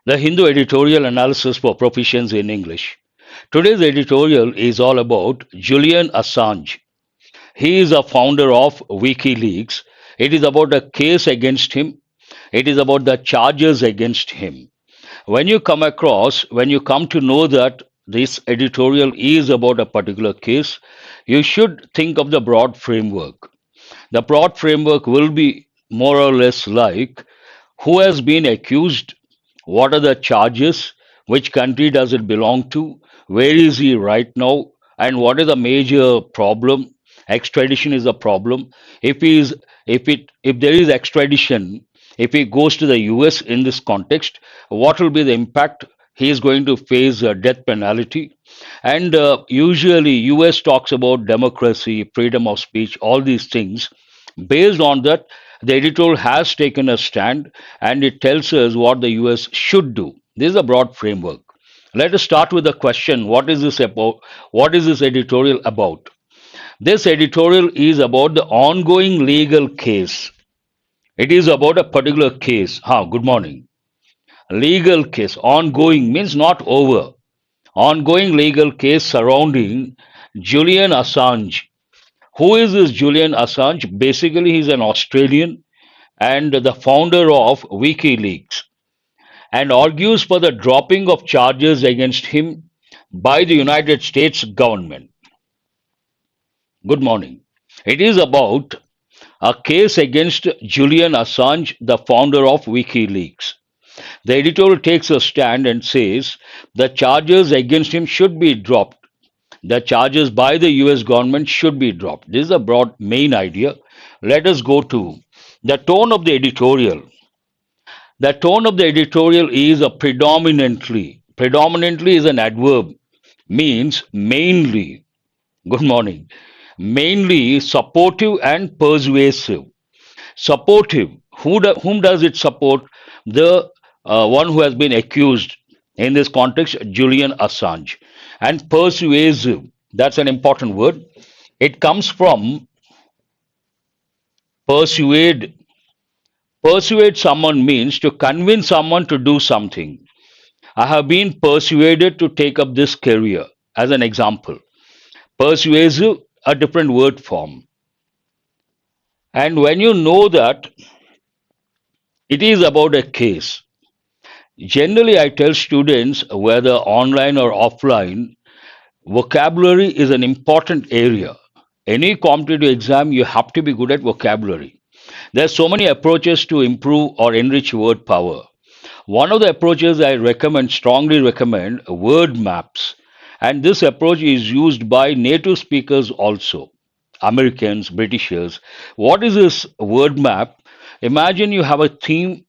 the Hindu Editorial Analysis for Proficiency in English. Today's editorial is all about Julian Assange. He is a founder of WikiLeaks. It is about a case against him. It is about the charges against him. When you come to know that this editorial is about a particular case, you should think of the broad framework. The broad framework will be more or less like who has been accused, what are the charges, which country does it belong to, where is he right now, and what is the major problem. Extradition is a problem. If there is extradition, if he goes to the US in this context, what will be the impact? He is going to face a death penalty. And usually, US talks about democracy, freedom of speech, all these things. Based on that, the editorial has taken a stand and it tells us what the US should do. This is a broad framework. Let us start with the question, what is this about? What is this editorial about? This editorial is about the ongoing legal case. It is about a particular case. Good morning. Legal case. Ongoing means not over. Ongoing legal case surrounding Julian Assange. Who is this Julian Assange? Basically, he's an Australian and the founder of WikiLeaks and argues for the dropping of charges against him by the United States government. Good morning. It is about a case against Julian Assange, the founder of WikiLeaks. The editorial takes a stand and says the charges against him should be dropped. The charges by the US government should be dropped. This is a broad main idea. Let us go to the tone of the editorial. The tone of the editorial is a predominantly. Predominantly is an adverb, means mainly. Good morning. Mainly supportive and persuasive. Supportive. Whom does it support? The one who has been accused. In this context, Julian Assange. And persuasive. That's an important word. It comes from persuade. Persuade someone means to convince someone to do something. I have been persuaded to take up this career, as an example. Persuasive, a different word form. And when you know that it is about a case, generally I tell students, whether online or offline, vocabulary is an important area. Any competitive exam, you have to be good at vocabulary. There are so many approaches to improve or enrich word power. One of the approaches I strongly recommend, word maps. And this approach is used by native speakers also, Americans, Britishers. What is this word map? Imagine you have a theme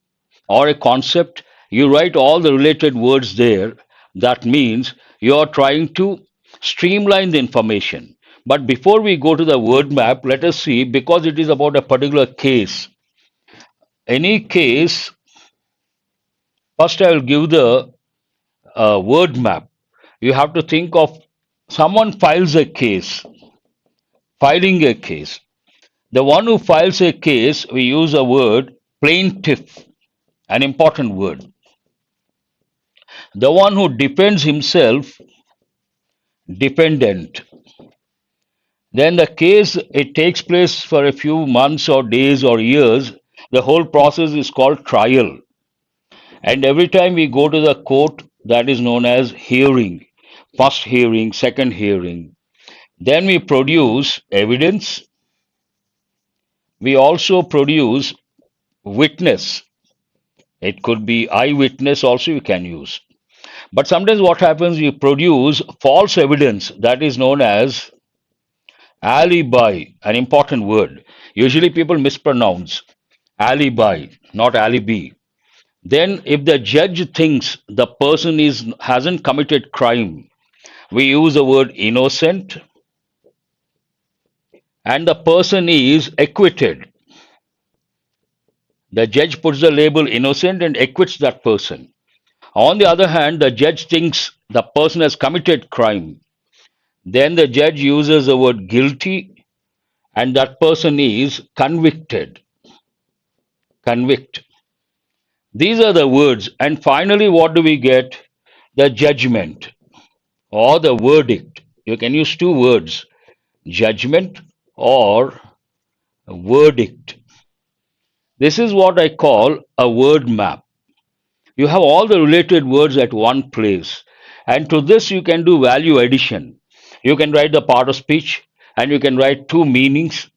or a concept, you write all the related words there. That means you are trying to streamline the information. But before we go to the word map, let us see, because it is about a particular case. Any case, first I will give the word map. You have to think of someone files a case, filing a case. The one who files a case, we use a word plaintiff, an important word. The one who defends himself, defendant. Then the case, it takes place for a few months or days or years. The whole process is called trial. And every time we go to the court, that is known as hearing. First hearing, second hearing. Then we produce evidence. We also produce witness. It could be eyewitness also you can use. But sometimes what happens, we produce false evidence, that is known as alibi, an important word. Usually people mispronounce alibi, not alibi. Then if the judge thinks the person hasn't committed crime, we use the word innocent, and the person is acquitted. The judge puts the label innocent and acquits that person. On the other hand, the judge thinks the person has committed crime. Then the judge uses the word guilty and that person is convicted. Convict. These are the words. And finally, what do we get? The judgment or the verdict. You can use two words, judgment or verdict. This is what I call a word map. You have all the related words at one place. And to this, you can do value addition. You can write the part of speech and you can write two meanings.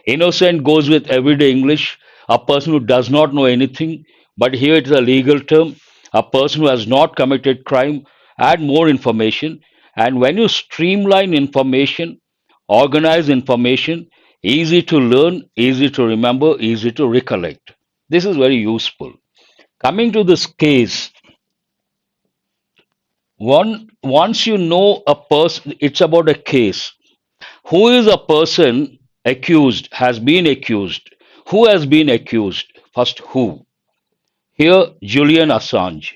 Innocent goes with everyday English, a person who does not know anything, but here it is a legal term, a person who has not committed crime, add more information. And when you streamline information, organize information, easy to learn, easy to remember, easy to recollect. This is very useful. Coming to this case, once you know a person, it's about a case. Who is a person accused, has been accused? Who has been accused? First, who? Here, Julian Assange.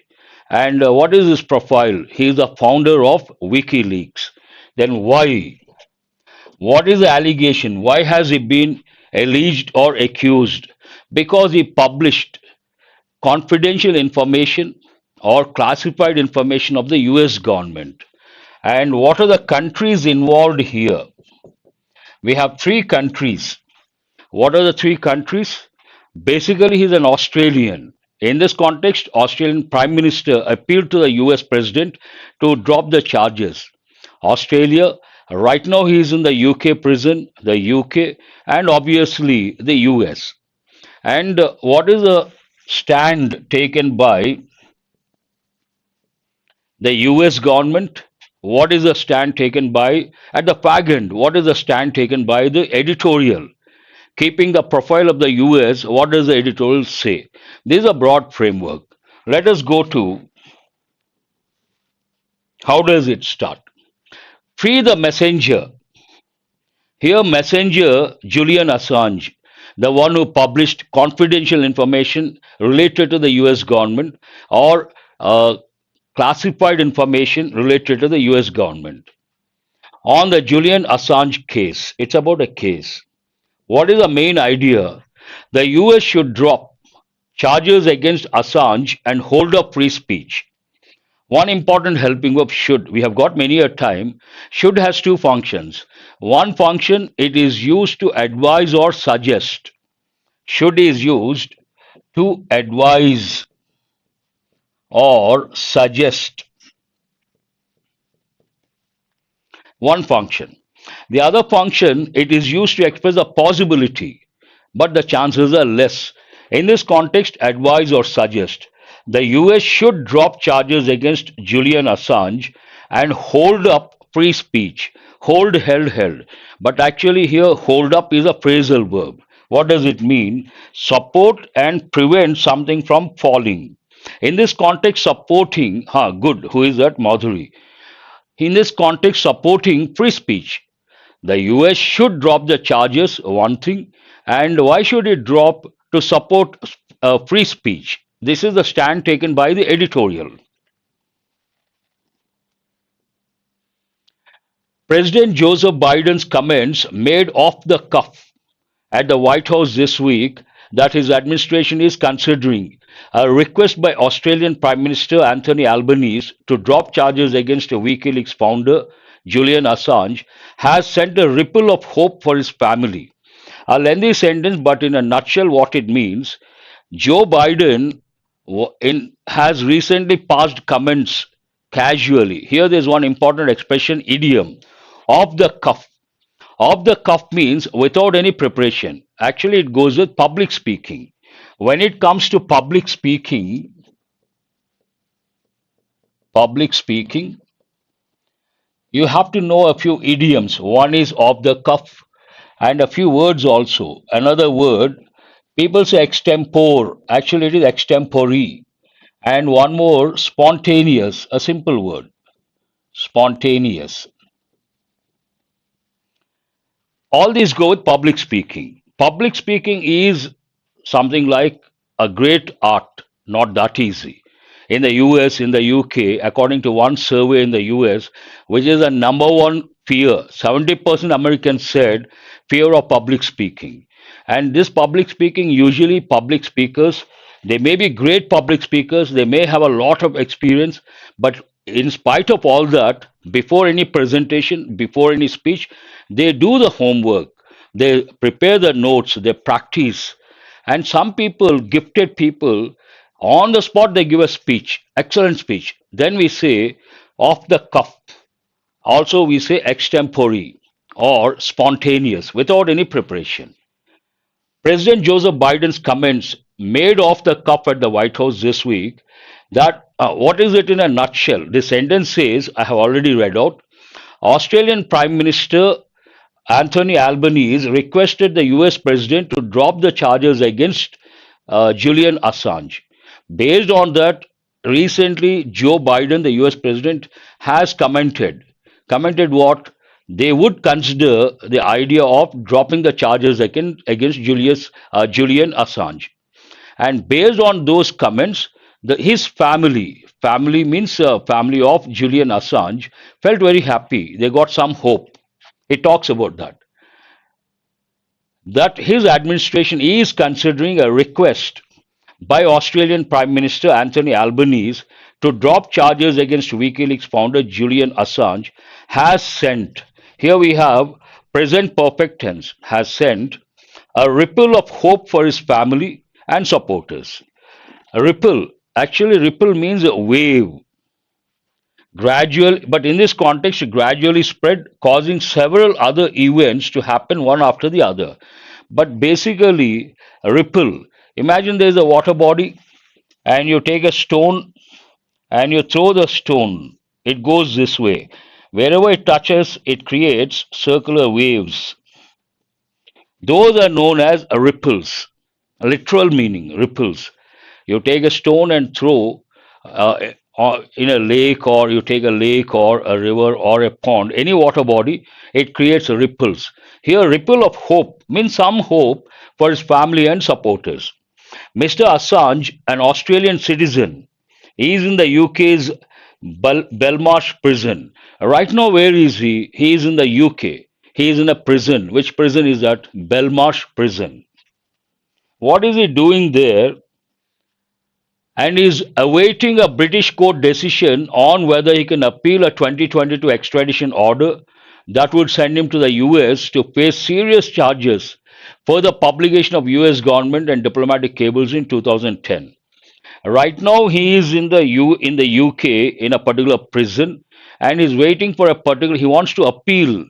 And what is his profile? He is the founder of WikiLeaks. Then, why? What is the allegation? Why has he been alleged or accused? Because he published confidential information or classified information of the US government. And what are the countries involved here? We have three countries. What are the three countries? Basically, he's an Australian. In this context, Australian Prime Minister appealed to the US President to drop the charges. Australia, right now he is in the UK prison, the UK, and obviously the US. And what is the stand taken by the US government? What is the stand taken by, at the fag end, what is the stand taken by the editorial? Keeping the profile of the US, what does the editorial say? This is a broad framework. Let us go to how does it start? Free the messenger. Here, messenger Julian Assange, the one who published confidential information related to the US government or classified information related to the US government. On the Julian Assange case, it's about a case. What is the main idea? The US should drop charges against Assange and hold up free speech. One important helping verb should. We have got many a time. Should has two functions. One function, it is used to advise or suggest. Should is used to advise or suggest. One function. The other function, it is used to express a possibility, but the chances are less. In this context, advise or suggest. The US should drop charges against Julian Assange and hold up free speech. Hold, held. But actually, here, hold up is a phrasal verb. What does it mean? Support and prevent something from falling. In this context, supporting, good, who is that? Madhuri. In this context, supporting free speech. The US should drop the charges, one thing. And why should it drop? To support free speech. This is the stand taken by the editorial. President Joseph Biden's comments made off the cuff at the White House this week that his administration is considering a request by Australian Prime Minister Anthony Albanese to drop charges against WikiLeaks founder Julian Assange has sent a ripple of hope for his family. A lengthy sentence, but in a nutshell, what it means: Joe Biden has recently passed comments casually. Here, there's one important expression, idiom, off the cuff. Off the cuff means without any preparation. Actually, it goes with public speaking. When it comes to public speaking, you have to know a few idioms. One is off the cuff, and a few words also. Another word, people say extempore. Actually, it is extempore. And one more, spontaneous, a simple word, spontaneous. All these go with public speaking. Public speaking is something like a great art, not that easy. In the US, in the UK, according to one survey in the US, which is the number one fear, 70% Americans said fear of public speaking. And this public speaking, usually public speakers They may be great public speakers, they may have a lot of experience, but in spite of all that, before any presentation, before any speech, they do the homework, they prepare the notes, they practice. And some people, gifted people, on the spot they give a speech, excellent speech. Then we say off the cuff. Also, we say extempore or spontaneous without any preparation. President Joseph Biden's comments made off the cuff at the White House this week that what is it in a nutshell? The sentence says, I have already read out, Australian Prime Minister Anthony Albanese requested the US president to drop the charges against Julian Assange. Based on that, recently Joe Biden, the US president, has commented. Commented what? They would consider the idea of dropping the charges against Julian Assange. And based on those comments, his family means family of Julian Assange, felt very happy. They got some hope. He talks about that his administration is considering a request by Australian Prime Minister Anthony Albanese to drop charges against WikiLeaks founder Julian Assange has sent, here we have present perfect tense, has sent a ripple of hope for his family and supporters. A ripple, actually, ripple means a wave, gradual, but in this context, it gradually spread, causing several other events to happen one after the other. But basically, a ripple. Imagine there's a water body, and you take a stone and you throw the stone. It goes this way. Wherever it touches, it creates circular waves. Those are known as ripples. Literal meaning, ripples. You take a stone and throw in a lake, or you take a lake or a river or a pond, any water body, it creates ripples. Here, ripple of hope means some hope for his family and supporters. Mr. Assange, an Australian citizen, is in the UK's Belmarsh prison. Right now, where is he? He is in the UK. He is in a prison. Which prison is that? Belmarsh prison. What is he doing there? And is awaiting a British court decision on whether he can appeal a 2022 extradition order that would send him to the US to face serious charges for the publication of US government and diplomatic cables in 2010. Right now, he is in the UK in a particular prison, and is waiting for a particular. He wants to appeal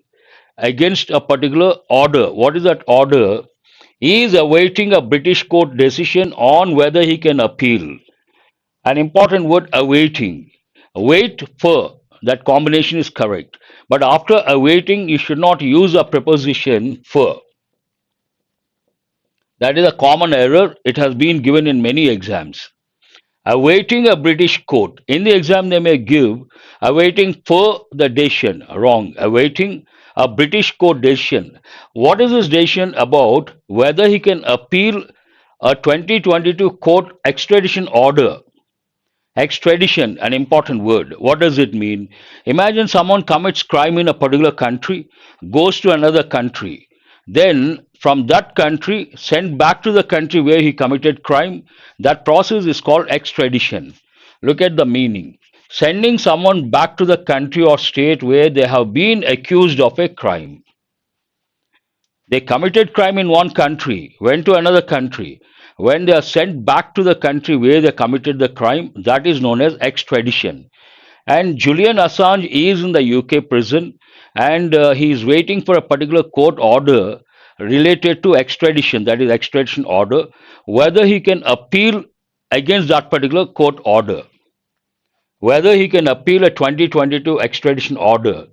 against a particular order. What is that order? He is awaiting a British court decision on whether he can appeal. An important word, awaiting. Wait for, that combination is correct. But after awaiting, you should not use a preposition for. That is a common error. It has been given in many exams. Awaiting a British court. In the exam, they may give awaiting for the decision. Wrong. Awaiting a British court decision. What is this decision about? Whether he can appeal a 2022 court extradition order. Extradition, an important word. What does it mean? Imagine someone commits crime in a particular country, goes to another country, then from that country sent back to the country where he committed crime. That process is called extradition. Look at the meaning. Sending someone back to the country or state where they have been accused of a crime. They committed crime in one country, went to another country. When they are sent back to the country where they committed the crime, that is known as extradition. And Julian Assange is in the UK prison, and he is waiting for a particular court order related to extradition, that is extradition order, whether he can appeal against that particular court order. Whether he can appeal a 2022 extradition order.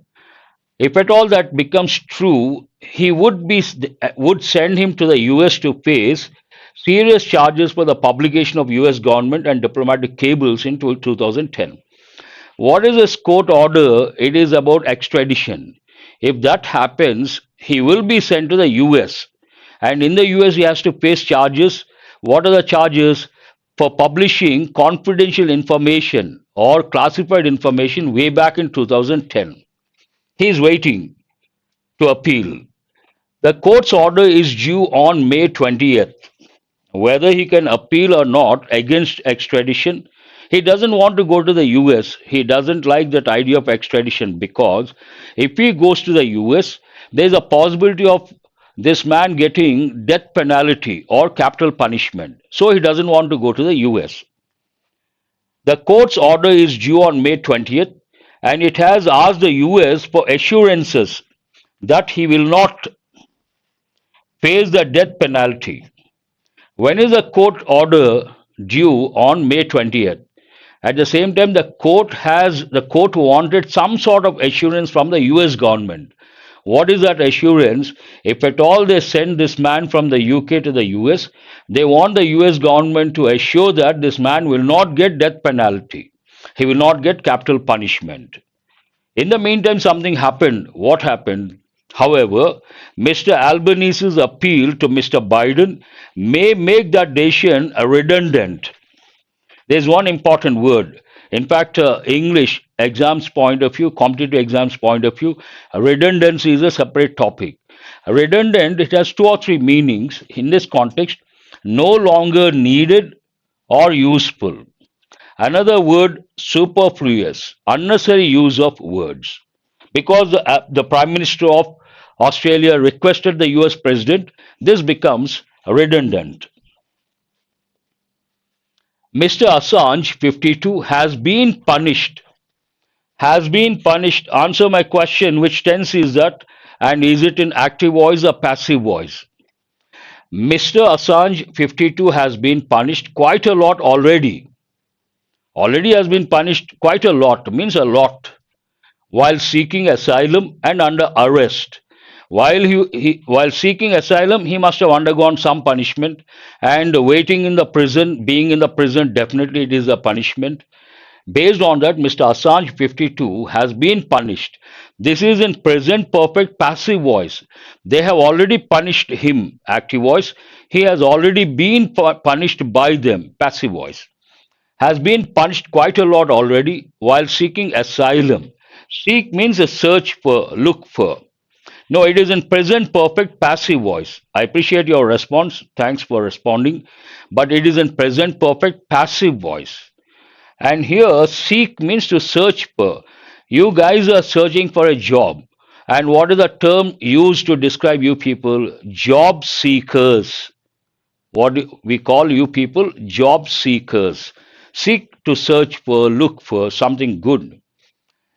If at all that becomes true, he would send him to the US to face serious charges for the publication of US government and diplomatic cables in 2010. What is this court order? It is about extradition. If that happens, he will be sent to the US. And in the US, he has to face charges. What are the charges? For publishing confidential information or classified information way back in 2010. He is waiting to appeal. The court's order is due on May 20th. whether he can appeal or not against extradition. He doesn't want to go to the US. He doesn't like that idea of extradition because if he goes to the US, there's a possibility of this man getting death penalty or capital punishment. So he doesn't want to go to the US. The court's order is due on May 20th, and it has asked the US for assurances that he will not face the death penalty. When is the court order due on May 20th? At the same time, the court wanted some sort of assurance from the US government. What is that assurance? If at all they send this man from the UK to the US, they want the US government to assure that this man will not get death penalty. He will not get capital punishment. In the meantime, something happened. What happened? However, Mr. Albanese's appeal to Mr. Biden may make that decision redundant. There's one important word. In fact, English exams point of view, competitive exams point of view, redundancy is a separate topic. Redundant, it has two or three meanings. In this context, no longer needed or useful. Another word, superfluous, unnecessary use of words. Because the Prime Minister of Australia requested the US President, this becomes redundant. Mr. Assange, 52, has been punished. Has been punished. Answer my question, which tense is that? And is it in active voice or passive voice? Mr. Assange, 52, has been punished quite a lot already. Already has been punished quite a lot, means a lot, while seeking asylum and under arrest. While seeking asylum, he must have undergone some punishment, and waiting in the prison, being in the prison, definitely it is a punishment. Based on that, Mr. Assange 52 has been punished. This is in present perfect passive voice. They have already punished him, active voice. He has already been punished by them, passive voice. Has been punished quite a lot already while seeking asylum. Seek means a search for, look for. No, it is in present perfect passive voice. I appreciate your response. Thanks for responding. But it is in present perfect passive voice. And here, seek means to search for. You guys are searching for a job. And what is the term used to describe you people? Job seekers. What we call you people? Job seekers. Seek to search for, look for something good.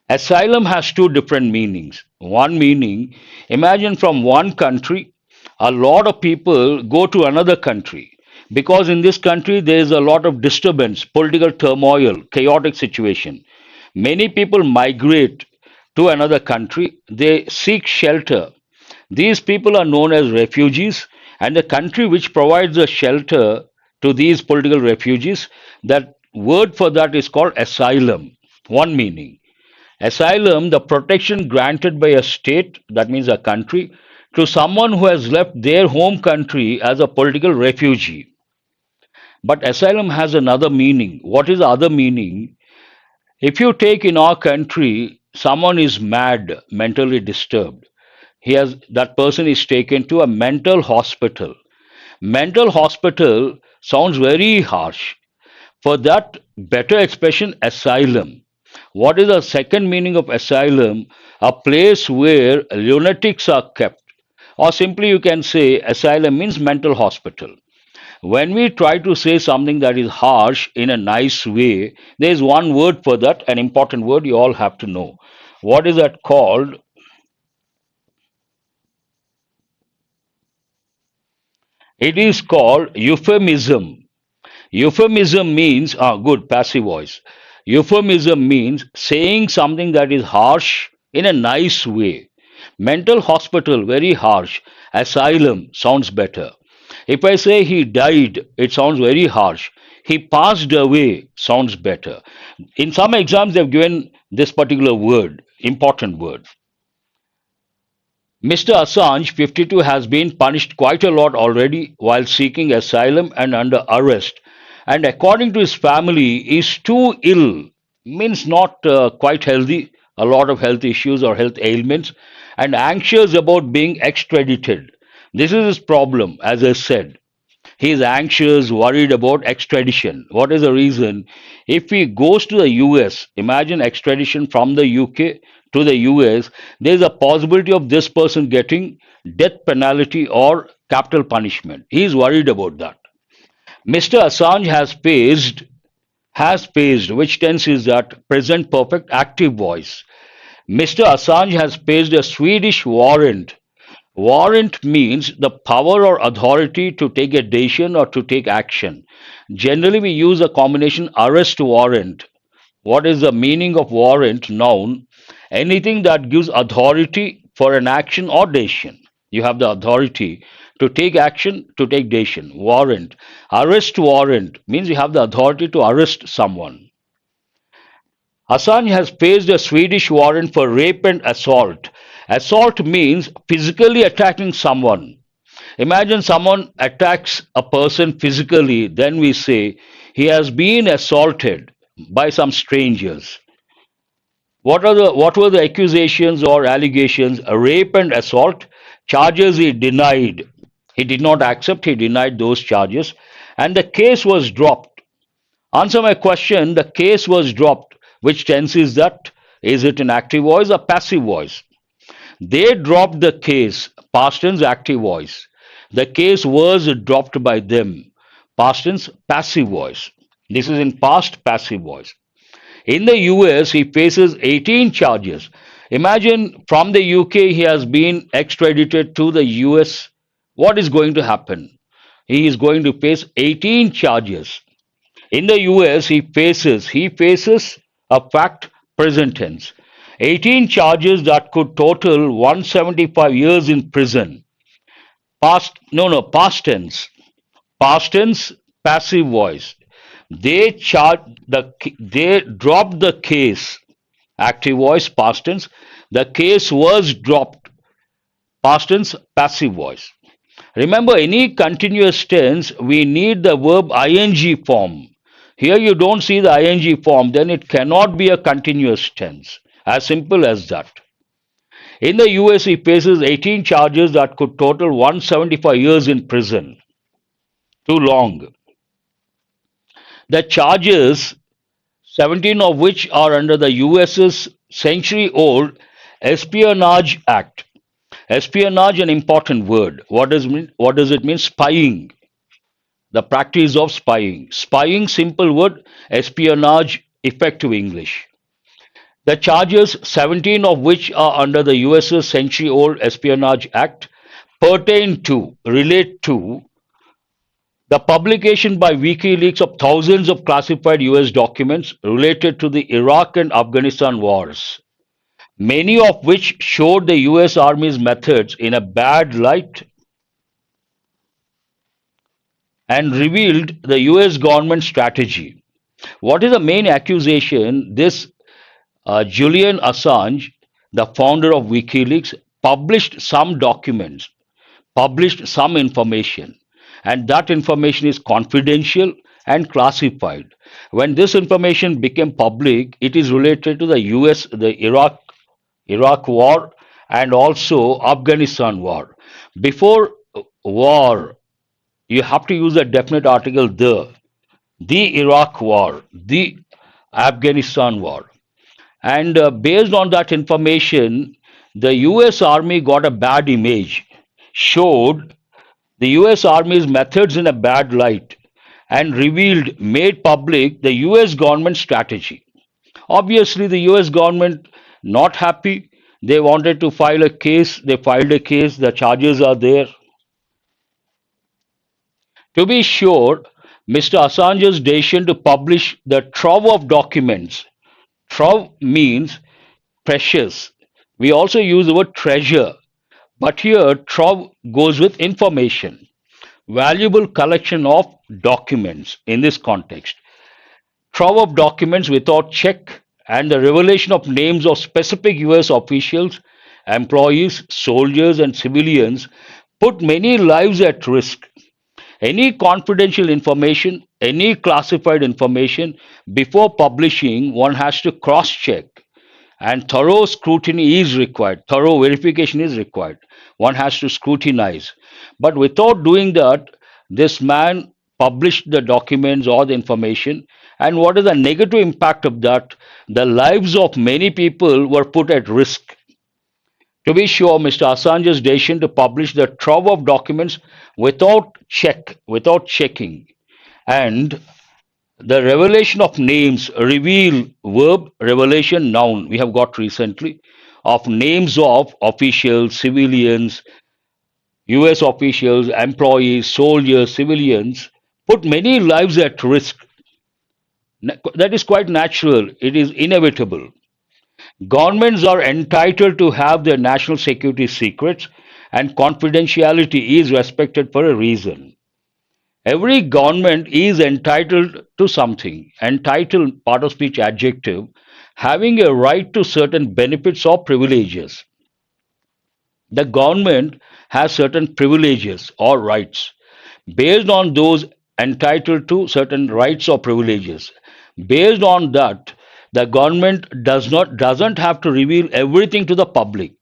Asylum has two different meanings. One meaning, imagine from one country, a lot of people go to another country because in this country there is a lot of disturbance, political turmoil, chaotic situation. Many people migrate to another country, they seek shelter. These people are known as refugees, and the country which provides the shelter to these political refugees, that word for that is called asylum. One meaning. Asylum, the protection granted by a state, that means a country, to someone who has left their home country as a political refugee. But asylum has another meaning. What is the other meaning? If you take in our country, someone is mad, mentally disturbed. That person is taken to a mental hospital. Mental hospital sounds very harsh. For that better expression, asylum. What is the second meaning of asylum? A place where lunatics are kept. Or simply you can say asylum means mental hospital. When we try to say something that is harsh in a nice way, there is one word for that, an important word you all have to know. What is that called? It is called euphemism. Euphemism means, good, passive voice. Euphemism means saying something that is harsh in a nice way. Mental hospital, very harsh. Asylum sounds better. If I say he died, it sounds very harsh. He passed away sounds better. In some exams, they've given this particular word, important word. Mr. Assange, 52, has been punished quite a lot already while seeking asylum and under arrest. And according to his family, is too ill, means not quite healthy, a lot of health issues or health ailments, and anxious about being extradited. This is his problem, as I said. He is anxious, worried about extradition. What is the reason? If he goes to the US, imagine extradition from the UK to the US, there is a possibility of this person getting death penalty or capital punishment. He is worried about that. Mr. Assange has faced, which tense is that? Present perfect active voice. Mr. Assange has faced a Swedish warrant. Warrant means the power or authority to take a decision or to take action. Generally, we use a combination arrest warrant. What is the meaning of warrant? Noun. Anything that gives authority for an action or decision. You have the authority to take action, to take decision. Warrant. Arrest warrant means you have the authority to arrest someone. Assange has faced a Swedish warrant for rape and assault. Assault means physically attacking someone. Imagine someone attacks a person physically, then we say he has been assaulted by some strangers. What were the accusations or allegations? A rape and assault charges he denied. He did not accept, he denied those charges, and the case was dropped. Answer my question, the case was dropped. Which tense is that? Is it an active voice or passive voice? They dropped the case, past tense active voice. The case was dropped by them, past tense passive voice. This is in past passive voice. In the US, he faces 18 charges. Imagine from the UK, he has been extradited to the US. What is going to happen? He is going to face 18 charges. In the US, he faces a fact present tense. 18 charges that could total 175 years in prison. Past tense. Past tense, passive voice. They dropped the case. Active voice, past tense. The case was dropped. Past tense, passive voice. Remember, any continuous tense, we need the verb ing form. Here you don't see the ing form, then it cannot be a continuous tense. As simple as that. In the US, he faces 18 charges that could total 175 years in prison. Too long. The charges, 17 of which are under the US's century-old Espionage Act. Espionage, an important word. What does it mean? Spying. The practice of spying. Spying, simple word. Espionage, effective English. The charges, 17 of which are under the US's century-old Espionage Act, pertain to, relate to, the publication by WikiLeaks of thousands of classified US documents related to the Iraq and Afghanistan wars, many of which showed the US Army's methods in a bad light and revealed the US government strategy. What is the main accusation? This Julian Assange, the founder of WikiLeaks, published some documents, published some information, and that information is confidential and classified. When this information became public, it is related to the US, the Iraq war, and also Afghanistan war. Before war, you have to use a definite article, the Iraq war, the Afghanistan war. And based on that information, the US Army got a bad image, showed the US Army's methods in a bad light, and revealed, made public the US government strategy. Obviously, the US government not happy. They wanted to file a case. They filed a case. The charges are there. To be sure, Mr. Assange's decision to publish the trove of documents. Trove means precious. We also use the word treasure, but here trove goes with information. Valuable collection of documents in this context. Trove of documents without check and the revelation of names of specific US officials, employees, soldiers, and civilians put many lives at risk. Any confidential information, any classified information, before publishing, one has to cross check, and thorough scrutiny is required, thorough verification is required. One has to scrutinize. But without doing that, This man published the documents or the information, and what is the negative impact of that? The lives of many people were put at risk. To be sure, Mr. Assange's decision to publish the trove of documents without checking, and the revelation of names, reveal verb, revelation noun, we have got recently, of names of officials, civilians, US officials, employees, soldiers, civilians, put many lives at risk. That is quite natural, it is inevitable. Governments are entitled to have their national security secrets, and confidentiality is respected for a reason. Every government is entitled to something. Entitled, part of speech adjective, having a right to certain benefits or privileges. The government has certain privileges or rights. Based on those entitled to certain rights or privileges, based on that, the government doesn't have to reveal everything to the public.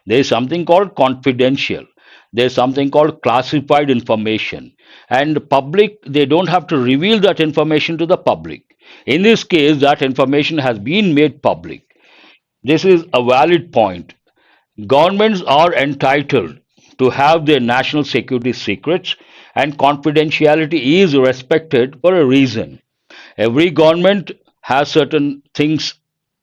There is something called confidential. There is something called classified information. And the public, they don't have to reveal that information to the public. In this case, that information has been made public. This is a valid point. Governments are entitled to have their national security secrets, and confidentiality is respected for a reason. Every government has certain things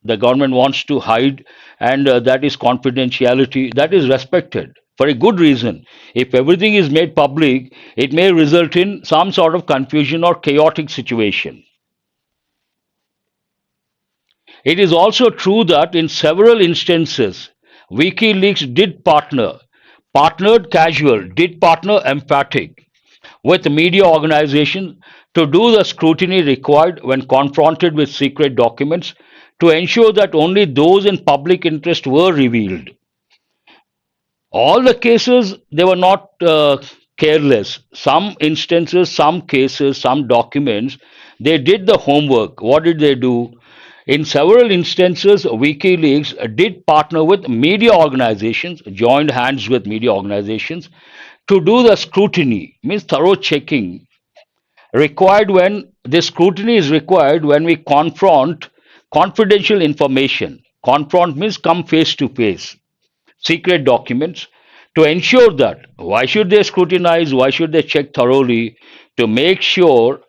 the government wants to hide, and that is confidentiality, that is respected for a good reason. If everything is made public, it may result in some sort of confusion or chaotic situation. It is also true that in several instances, WikiLeaks partnered casual, did partner emphatic with media organizations to do the scrutiny required when confronted with secret documents to ensure that only those in public interest were revealed. All the cases, they were not careless. Some instances, some cases, some documents, they did the homework. What did they do? In several instances, WikiLeaks did partner with media organizations, joined hands with media organizations to do the scrutiny, means thorough checking, required when this scrutiny is required when we confront confidential information. Confront means come face to face, secret documents, to ensure that why should they scrutinize, why should they check thoroughly, to make sure,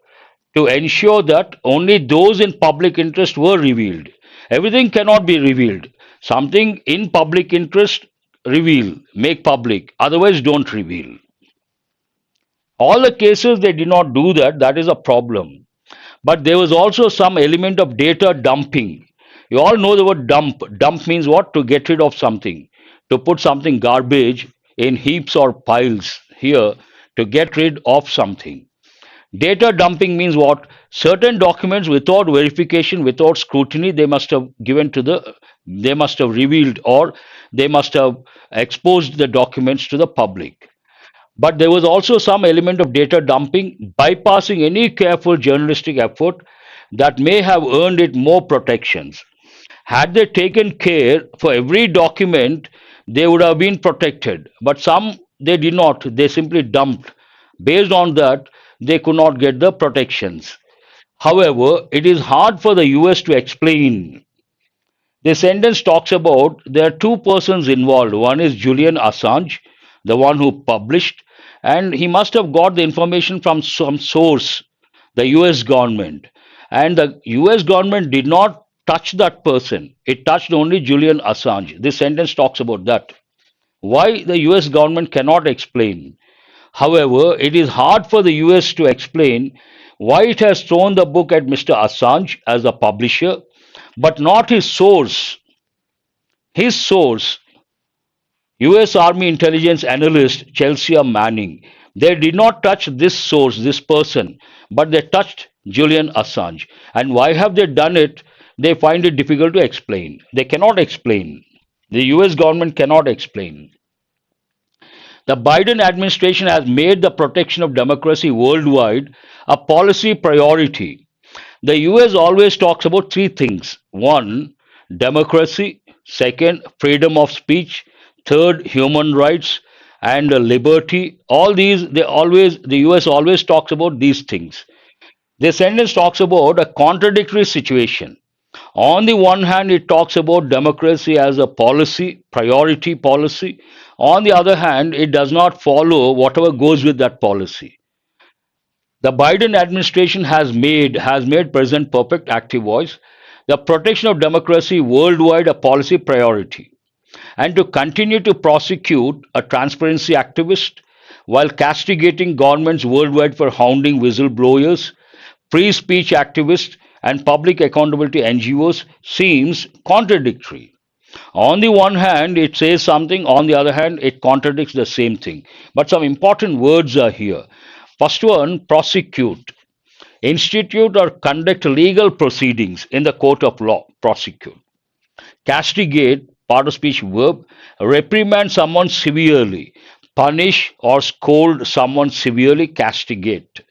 to ensure that only those in public interest were revealed. Everything cannot be revealed. Something in public interest, reveal, make public, otherwise don't reveal. All the cases they did not do that, that is a problem. But there was also some element of data dumping. You all know the word dump. Dump means what? To get rid of something, to put something garbage in heaps or piles here, to get rid of something. Data dumping means what? Certain documents without verification, without scrutiny, they must have given to the, they must have revealed, or they must have exposed the documents to the public. But there was also some element of data dumping, bypassing any careful journalistic effort that may have earned it more protections. Had they taken care for every document, they would have been protected. But some they did not, they simply dumped. Based on that, they could not get the protections. However, it is hard for the US to explain. The sentence talks about there are two persons involved. One is Julian Assange, the one who published, and he must have got the information from some source, the US government. And the US government did not touch that person, it touched only Julian Assange. This sentence talks about that. Why the US government cannot explain. However, it is hard for the US to explain why it has thrown the book at Mr. Assange as a publisher, but not his source. His source, US Army intelligence analyst Chelsea Manning, they did not touch this source, this person, but they touched Julian Assange. And why have they done it? They find it difficult to explain. They cannot explain. The US government cannot explain. The Biden administration has made the protection of democracy worldwide a policy priority. The US always talks about three things: one, democracy; second, freedom of speech; third, human rights; and liberty. All these, the US always talks about these things. This sentence talks about a contradictory situation. On the one hand, it talks about democracy as a policy, priority policy. On the other hand, it does not follow whatever goes with that policy. The Biden administration has made President Perfect active voice, the protection of democracy worldwide a policy priority, and to continue to prosecute a transparency activist while castigating governments worldwide for hounding whistleblowers, free speech activists, and public accountability NGOs seems contradictory. On the one hand, it says something, on the other hand, it contradicts the same thing. But some important words are here. First one, prosecute. Institute or conduct legal proceedings in the court of law. Prosecute. Castigate, part of speech verb, reprimand someone severely. Punish or scold someone severely, castigate.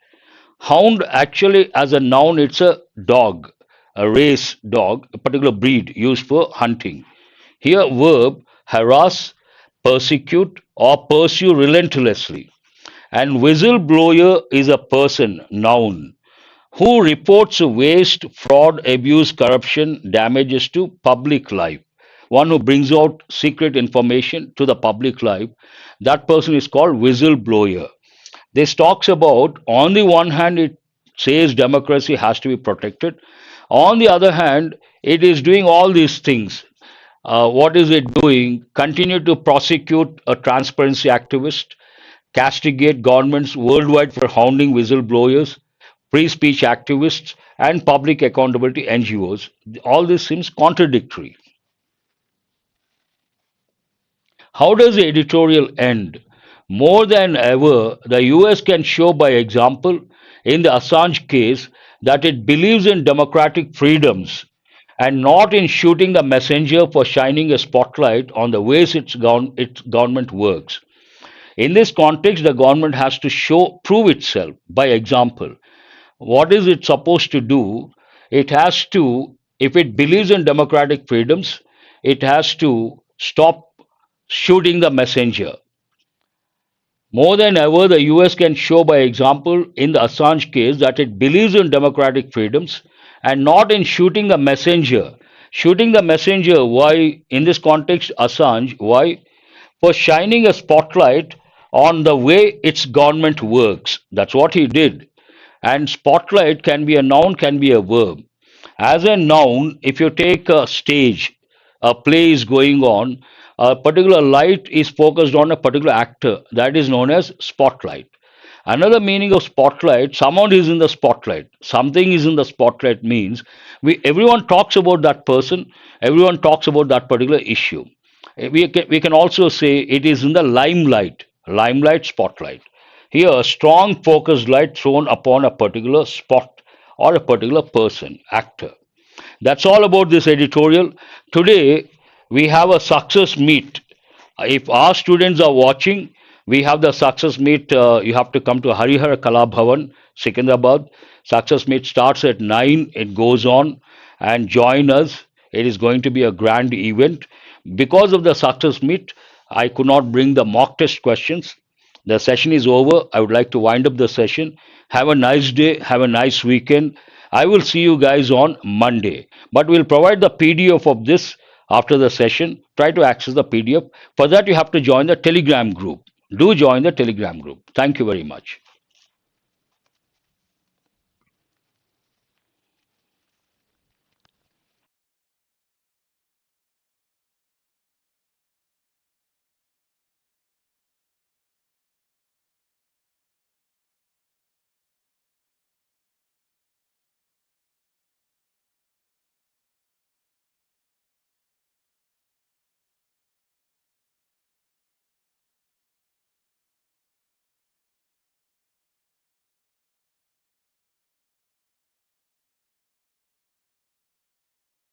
Hound, actually, as a noun, it's a dog, a race dog, a particular breed used for hunting. Here, verb, harass, persecute, or pursue relentlessly. And whistleblower is a person, noun, who reports waste, fraud, abuse, corruption, damages to public life. One who brings out secret information to the public life, that person is called whistleblower. This talks about, on the one hand, it says democracy has to be protected. On the other hand, it is doing all these things. What is it doing? Continue to prosecute a transparency activist, castigate governments worldwide for hounding whistleblowers, free speech activists, and public accountability NGOs. All this seems contradictory. How does the editorial end? More than ever, the US can show by example in the Assange case that it believes in democratic freedoms and not in shooting the messenger for shining a spotlight on the ways its government works. In this context, the government has to prove itself by example. What is it supposed to do? It has to, if it believes in democratic freedoms, it has to stop shooting the messenger. More than ever, the US can show by example in the Assange case that it believes in democratic freedoms and not in shooting the messenger. Shooting the messenger, why? In this context, Assange, why? For shining a spotlight on the way its government works. That's what he did. And spotlight can be a noun, can be a verb. As a noun, if you take a stage, a play is going on, a particular light is focused on a particular actor, that is known as spotlight. Another meaning of spotlight, someone is in the spotlight, something is in the spotlight means everyone talks about that person, everyone talks about that particular issue. We can also say it is in the limelight, limelight, spotlight. Here, a strong focused light thrown upon a particular spot or a particular person, actor. That's all about this editorial. Today, we have a success meet. If our students are watching, we have the success meet. You have to come to Harihara Kala Bhavan, Secunderabad. Success meet starts at 9. It goes on, and join us. It is going to be a grand event. Because of the success meet, I could not bring the mock test questions. The session is over. I would like to wind up the session. Have a nice day. Have a nice weekend. I will see you guys on Monday. But we'll provide the PDF of this after the session. Try to access the PDF. For that, you have to join the Telegram group. Do join the Telegram group. Thank you very much.